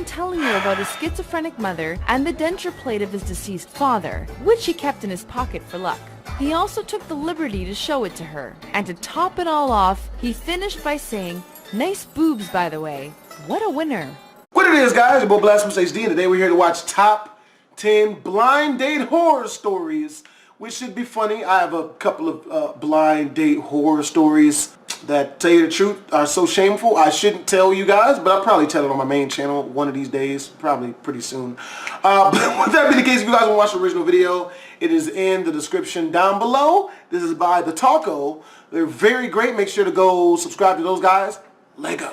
began telling her about his schizophrenic mother and the denture plate of his deceased father, which he kept in his pocket for luck. He also took the liberty to show it to her, and to top it all off, he finished by saying, "Nice boobs, by the way. What a winner." What it is, guys, your boy BlastphamousHD, and today we're here to watch top 10 blind date horror stories, which should be funny. I have a couple of blind date horror stories that, tell you the truth, are so shameful I shouldn't tell you guys, but I'll probably tell it on my main channel one of these days, probably pretty soon. But with that being the case, if you guys want to watch the original video, it is in the description down below. This is by The Taco. They're very great. Make sure to go subscribe to those guys. Lego.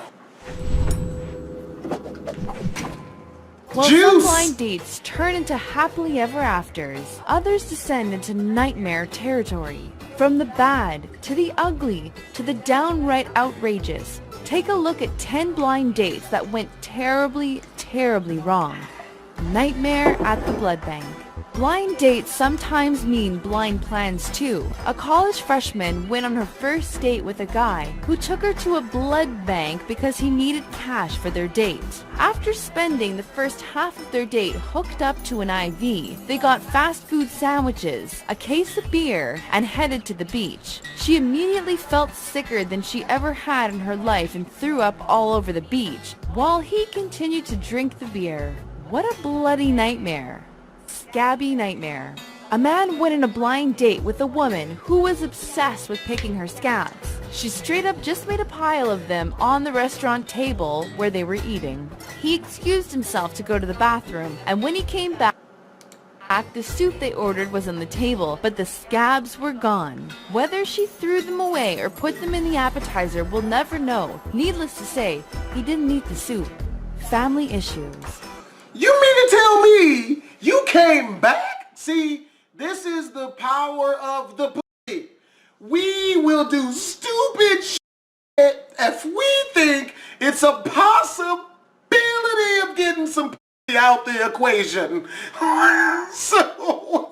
While some blind dates turn into happily ever afters, others descend into nightmare territory. From the bad, to the ugly, to the downright outrageous, take a look at 10 blind dates that went terribly, terribly wrong. Nightmare at the Blood Bank. Blind dates sometimes mean blind plans too. A college freshman went on her first date with a guy who took her to a blood bank because he needed cash for their date. After spending the first half of their date hooked up to an IV, they got fast food sandwiches, a case of beer, and headed to the beach. She immediately felt sicker than she ever had in her life and threw up all over the beach, while he continued to drink the beer. What a bloody nightmare. Scabby nightmare. A man went on a blind date with a woman who was obsessed with picking her scabs. She straight up just made a pile of them on the restaurant table where they were eating. He excused himself to go to the bathroom, and when he came back, the soup they ordered was on the table, but the scabs were gone. Whether she threw them away or put them in the appetizer, we'll never know. Needless to say, he didn't eat the soup. Family issues. You mean to tell me you came back? See, this is the power of the pussy. We will do stupid shit if we think it's a possibility of getting some pussy out the equation. So,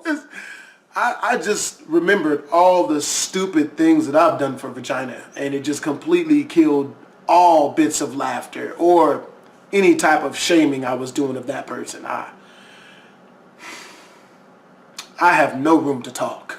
I just remembered all the stupid things that I've done for vagina, and it just completely killed all bits of laughter or any type of shaming I was doing of that person. I have no room to talk.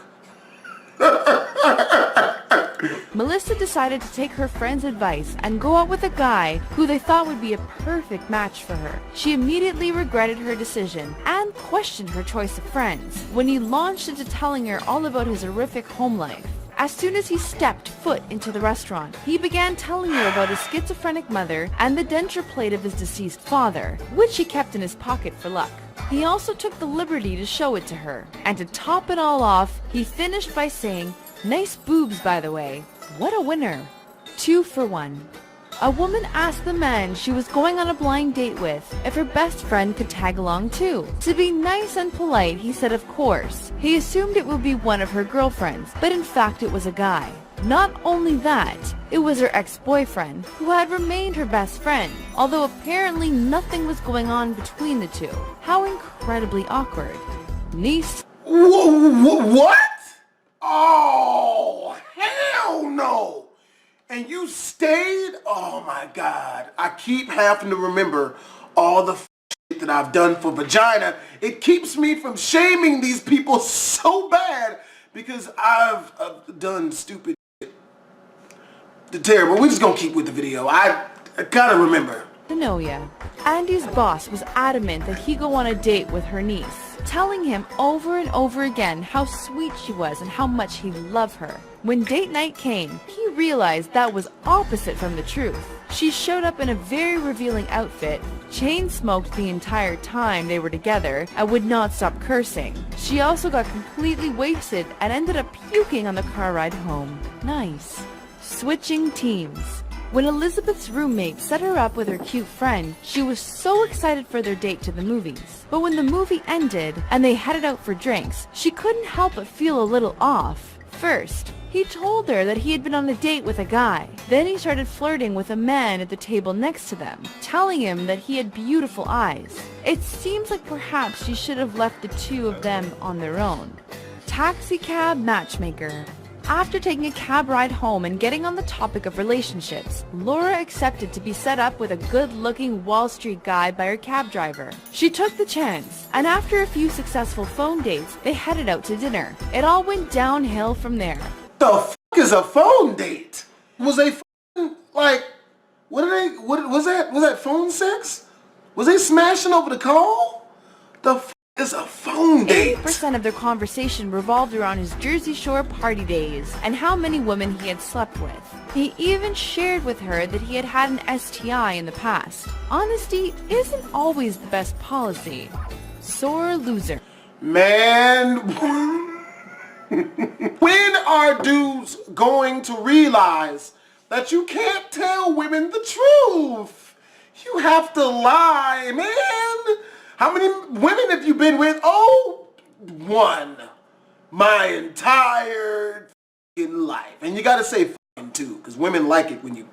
Melissa decided to take her friend's advice and go out with a guy who they thought would be a perfect match for her. She immediately regretted her decision and questioned her choice of friends when he launched into telling her all about his horrific home life. As soon as he stepped foot into the restaurant, he began telling her about his schizophrenic mother and the denture plate of his deceased father, which he kept in his pocket for luck. He also took the liberty to show it to her, and to top it all off, he finished by saying, "Nice boobs, by the way. What a winner." 2 for 1. A woman asked the man she was going on a blind date with if her best friend could tag along too. To be nice and polite, he said of course. He assumed it would be one of her girlfriends, but in fact it was a guy. Not only that, it was her ex-boyfriend, who had remained her best friend, although apparently nothing was going on between the two. How incredibly awkward. Niece. What? Oh, hell no! And you stayed? Oh my God. I keep having to remember all the shit that I've done for vagina. It keeps me from shaming these people so bad because I've done stupid shit. Terrible. We're just gonna keep with the video. I gotta remember. Sonoya. Andy's boss was adamant that he go on a date with her niece, telling him over and over again how sweet she was and how much he loved her. When date night came, he realized that was opposite from the truth. She showed up in a very revealing outfit, chain smoked the entire time they were together, and would not stop cursing. She also got completely wasted and ended up puking on the car ride home. Nice. Switching teams. When Elizabeth's roommate set her up with her cute friend, she was so excited for their date to the movies. But when the movie ended and they headed out for drinks, she couldn't help but feel a little off. First, he told her that he had been on a date with a guy. Then he started flirting with a man at the table next to them, telling him that he had beautiful eyes. It seems like perhaps she should have left the two of them on their own. Taxi cab matchmaker. After taking a cab ride home and getting on the topic of relationships, Laura accepted to be set up with a good-looking Wall Street guy by her cab driver. She took the chance, and after a few successful phone dates, they headed out to dinner. It all went downhill from there. The f*** is a phone date? Was they f***ing, like, was that phone sex? Was they smashing over the call? The f*** is a phone date? 80% of their conversation revolved around his Jersey Shore party days and how many women he had slept with. He even shared with her that he had had an STI in the past. Honesty isn't always the best policy. Sore loser. Man, when are dudes going to realize that you can't tell women the truth? You have to lie, man. How many women have you been with? Oh, one. My entire life. And you gotta say too, because women like it when you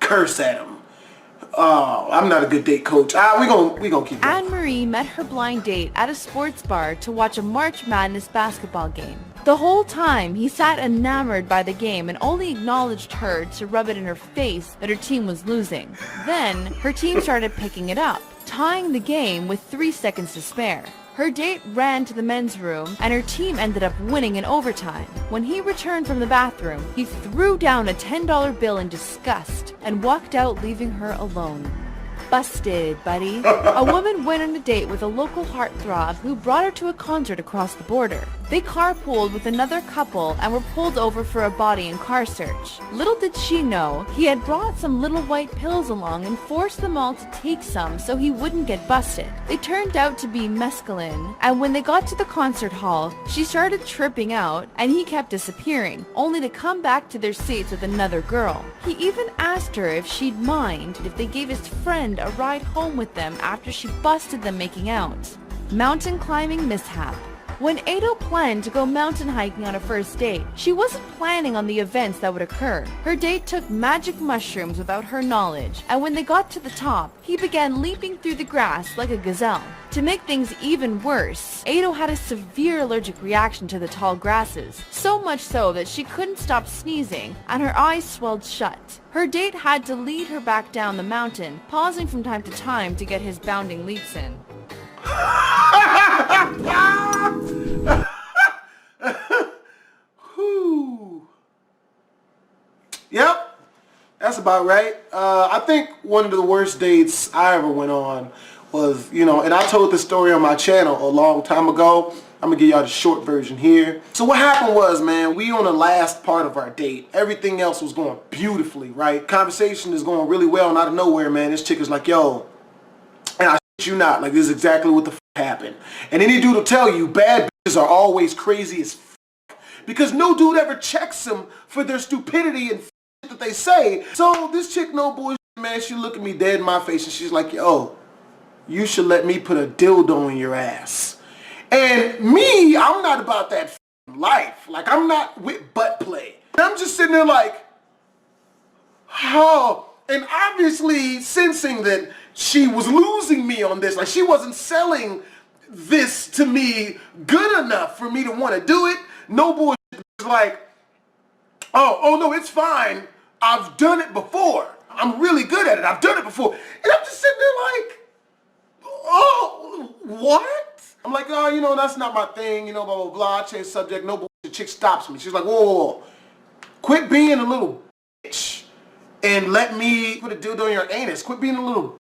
curse at them. Oh, I'm not a good date coach. We gonna keep going. Anne-Marie met her blind date at a sports bar to watch a March Madness basketball game. The whole time, he sat enamored by the game and only acknowledged her to rub it in her face that her team was losing. Then, her team started picking it up, tying the game with 3 seconds to spare. Her date ran to the men's room, and her team ended up winning in overtime. When he returned from the bathroom, he threw down a $10 bill in disgust and walked out, leaving her alone. Busted, buddy. A woman went on a date with a local heartthrob who brought her to a concert across the border. They carpooled with another couple and were pulled over for a body and car search. Little did she know, he had brought some little white pills along and forced them all to take some so he wouldn't get busted. They turned out to be mescaline, and when they got to the concert hall, she started tripping out and he kept disappearing, only to come back to their seats with another girl. He even asked her if she'd mind if they gave his friend a ride home with them after she busted them making out. Mountain climbing mishap. When Ado planned to go mountain hiking on a first date, she wasn't planning on the events that would occur. Her date took magic mushrooms without her knowledge, and when they got to the top, he began leaping through the grass like a gazelle. To make things even worse, Ado had a severe allergic reaction to the tall grasses, so much so that she couldn't stop sneezing, and her eyes swelled shut. Her date had to lead her back down the mountain, pausing from time to time to get his bounding leaps in. Yep, that's about right. I think one of the worst dates I ever went on was, and I told this story on my channel a long time ago. I'm gonna give y'all the short version here. So what happened was, man, we on the last part of our date. Everything else was going beautifully, right? Conversation is going really well, and out of nowhere, man, this chick is like, yo, and I shit you not, like, this is exactly what the f happened. And any dude will tell you, bad bitches are always crazy as f, because no dude ever checks them for their stupidity and f that they say. So this chick, no bullshit, man, she looked at me dead in my face and she's like, yo, you should let me put a dildo in your ass. And me, I'm not about that f life. Like, I'm not with butt play. I'm just sitting there like, oh, and obviously sensing that she was losing me on this. Like, she wasn't selling this to me good enough for me to want to do it. No bullshit. Like, oh no, it's fine. I've done it before. I'm really good at it. I've done it before. And I'm just sitting there like, oh, what? I'm like, oh, that's not my thing, blah, blah, blah. I change subject. No bullshit. Chick stops me. She's like, whoa. Quit being a little bitch and let me put a dildo in your anus. Quit being a little bitch.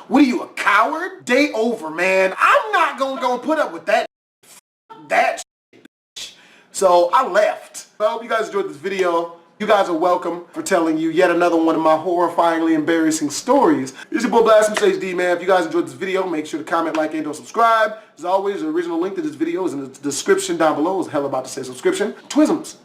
What are you, a coward? Day over, man. I'm not gonna put up with that shit, bitch. So I left. I hope you guys enjoyed this video. You guys are welcome for telling you yet another one of my horrifyingly embarrassing stories. It's your boy BlastphamousHD, man. If you guys enjoyed this video, make sure to comment, like, and don't subscribe. As always, the original link to this video is in the description down below. It's hell about to say subscription. Twisms.